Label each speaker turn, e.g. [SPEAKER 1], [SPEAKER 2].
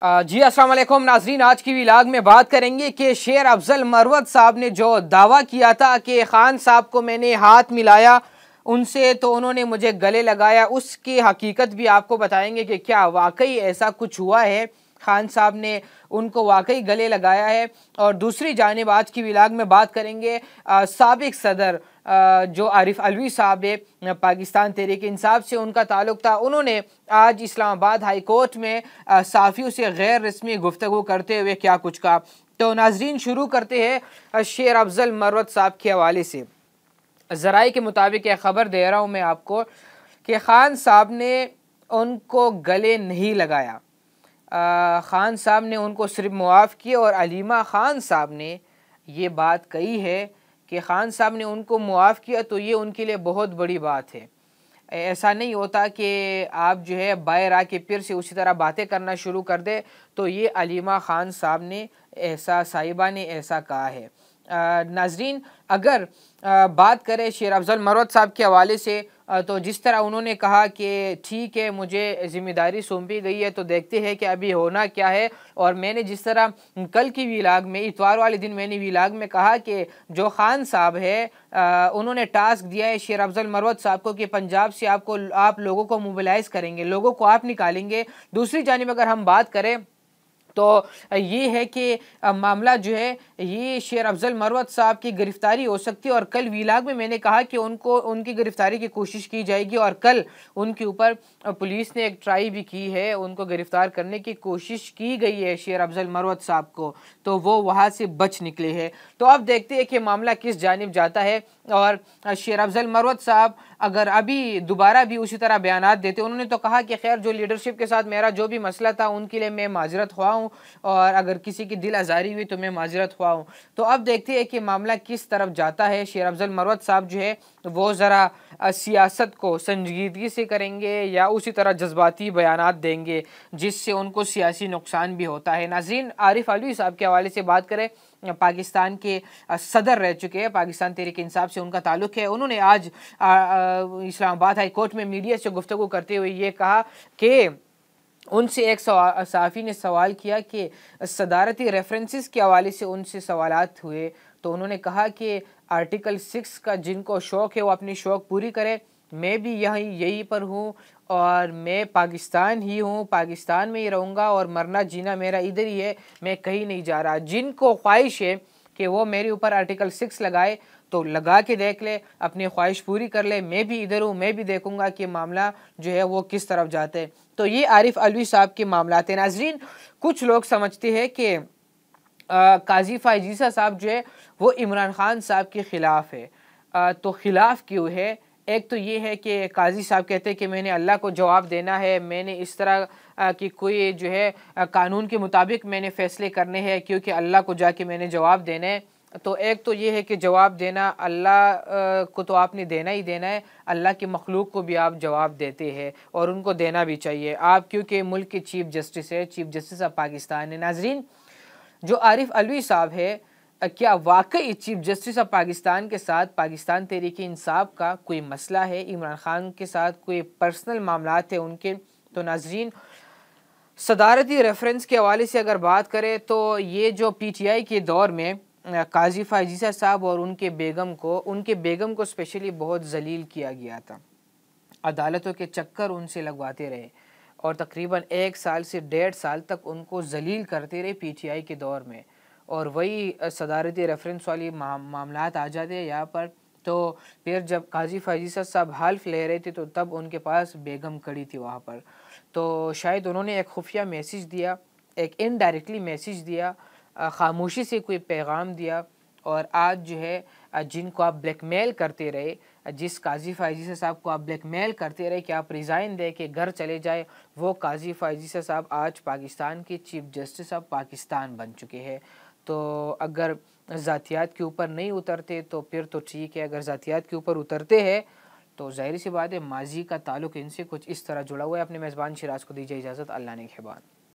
[SPEAKER 1] जी अस्सलाम वालेकुम नाजरीन, आज की व्लॉग में बात करेंगे कि शेर अफजल मरवत साहब ने जो दावा किया था कि खान साहब को मैंने हाथ मिलाया उनसे तो उन्होंने मुझे गले लगाया, उसकी हकीकत भी आपको बताएंगे कि क्या वाकई ऐसा कुछ हुआ है, खान साहब ने उनको वाकई गले लगाया है। और दूसरी जानिब आज की व्लॉग में बात करेंगे साबिक सदर जो आरिफ अलवी साहब है, पाकिस्तान तहरीक इंसाफ से उनका ताल्लुक़ था। उन्होंने आज इस्लामाबाद हाई कोर्ट में साफ़ियों से गैर रस्मी गुफ्तगू करते हुए क्या कुछ कहा। तो नाजरीन शुरू करते हैं शेर अफजल मरवत साहब के हवाले से। ज़राए के मुताबिक यह ख़बर दे रहा हूँ मैं आपको कि ख़ान साहब ने उनको गले नहीं लगाया। ख़ान साहब ने उनको सिर्फ मुआफ़ किया और अलीमा ख़ान साहब ने ये बात कही है कि ख़ान साहब ने उनको मुआफ़ किया तो ये उनके लिए बहुत बड़ी बात है। ऐसा नहीं होता कि आप जो है बाहर आके फिर से उसी तरह बातें करना शुरू कर दे। तो ये अलीमा ख़ान साहब ने ऐसा साहिबा ने ऐसा कहा है। नाजरीन अगर बात करें शेर अफजल मरवत साहब के हवाले से तो जिस तरह उन्होंने कहा कि ठीक है मुझे ज़िम्मेदारी सौंपी गई है तो देखते हैं कि अभी होना क्या है। और मैंने जिस तरह कल की व्लॉग में इतवार वाले दिन मैंने व्लॉग में कहा कि जो ख़ान साहब है उन्होंने टास्क दिया है शेर अफजल मरवत साहब को कि पंजाब से आप लोगों को मोबिलाइज़ करेंगे, लोगों को आप निकालेंगे। दूसरी जानिब अगर हम बात करें तो ये है कि मामला जो है ये शेर अफजल मरवत साहब की गिरफ्तारी हो सकती है। और कल व्लॉग में मैंने कहा कि उनकी गिरफ्तारी की कोशिश की जाएगी और कल उनके ऊपर पुलिस ने एक ट्राई भी की है, उनको गिरफ्तार करने की कोशिश की गई है शेर अफजल मरवत साहब को, तो वो वहाँ से बच निकले हैं। तो अब देखते हैं कि मामला किस जानिब जाता है। और शेर अफजल मरवत साहब अगर अभी दोबारा भी उसी तरह बयानात देते, उन्होंने तो कहा कि खैर जो लीडरशिप के साथ मेरा जो भी मसला था उनके लिए मैं माजरत हुआ हूँ और अगर किसी की दिल आज़ारी हुई तो मैं माजरत हुआ हूँ। तो अब देखते हैं कि मामला किस तरफ जाता है। शेर अफजल मरवत साहब जो है वो ज़रा सियासत को संजीदगी से करेंगे या उसी तरह जज्बाती बयानात देंगे जिससे उनको सियासी नुकसान भी होता है। नाज़रीन आरिफ अलवी साहब के हवाले से बात करें, पाकिस्तान के सदर रह चुके हैं, पाकिस्तान तहरीक इंसाफ से उनका ताल्लुक़ है। उन्होंने आज इस्लामाबाद हाई कोर्ट में मीडिया से गुफ्तगू करते हुए ये कहा कि उनसे एक सहाफ़ी ने सवाल किया कि सदारती रेफरेंसेस के हवाले से उनसे सवालात हुए तो उन्होंने कहा कि आर्टिकल 6 का जिनको शौक़ है वो अपनी शौक़ पूरी करे, मैं भी यहीं पर हूँ और मैं पाकिस्तान ही हूँ, पाकिस्तान में ही रहूँगा और मरना जीना मेरा इधर ही है, मैं कहीं नहीं जा रहा। जिनको ख्वाहिश है कि वो मेरे ऊपर आर्टिकल 6 लगाए तो लगा के देख ले, अपनी ख्वाहिश पूरी कर ले, मैं भी इधर हूँ, मैं भी देखूँगा कि मामला जो है वो किस तरफ जाते हैं। तो ये आरिफ अलवी साहब के मामला थे। नाजरीन कुछ लोग समझते हैं कि काजी फायजीसा साहब जो है वो इमरान खान साहब के ख़िलाफ़ है। तो ख़िलाफ़ क्यों है? एक तो ये है कि काजी साहब कहते हैं कि मैंने अल्लाह को जवाब देना है, मैंने इस तरह कि कोई जो है कानून के मुताबिक मैंने फ़ैसले करने हैं क्योंकि अल्लाह को जाके मैंने जवाब देना है। तो एक तो ये है कि जवाब देना अल्लाह को तो आपने देना ही देना है, अल्लाह की मखलूक को भी आप जवाब देते हैं और उनको देना भी चाहिए आप, क्योंकि मुल्क के चीफ़ जस्टिस है, चीफ़ जस्टिस ऑफ पाकिस्तान है। नाजरीन जो आरिफ अलवी साहब है क्या वाकई चीफ जस्टिस ऑफ पाकिस्तान के साथ पाकिस्तान तहरीक इंसाफ का कोई मसला है, इमरान खान के साथ कोई पर्सनल मामलात है उनके? तो नाजरीन सदारती रेफरेंस के हवाले से अगर बात करें तो ये जो PTI के दौर में काजी फायजीसा साहब और उनके बेगम को स्पेशली बहुत जलील किया गया था, अदालतों के चक्कर उनसे लगवाते रहे और तकरीबन 1 साल से 1.5 साल तक उनको जलील करते रहे PTI के दौर में। और वही सदारती रेफरेंस वाली मामलात आ जाते हैं यहाँ पर। तो फिर जब काजी फायजीसा साहब हल्फ ले रहे थे तो तब उनके पास बेगम खड़ी थी वहाँ पर, तो शायद उन्होंने एक खुफिया मैसेज दिया, एक इनडायरेक्टली मैसेज दिया, खामोशी से कोई पैगाम दिया। और आज जो है जिनको आप ब्लैकमेल करते रहे, जिस काजी फायजीसा साहब को आप ब्लैकमेल करते रहे कि आप रिज़ाइन दे के घर चले जाए, वो काजी फायजीसा साहब आज पाकिस्तान के चीफ जस्टिस ऑफ पाकिस्तान बन चुके हैं। तो अगर ज़ातियात के ऊपर नहीं उतरते तो फिर तो ठीक है, अगर ज़ातियात के ऊपर उतरते हैं तो ज़ाहिर सी बात है माजी का ताल्लुक़ इनसे कुछ इस तरह जुड़ा हुआ है। अपने मेज़बान शिराज को दीजिए इजाज़त, अल्लाह ने ख़िबान।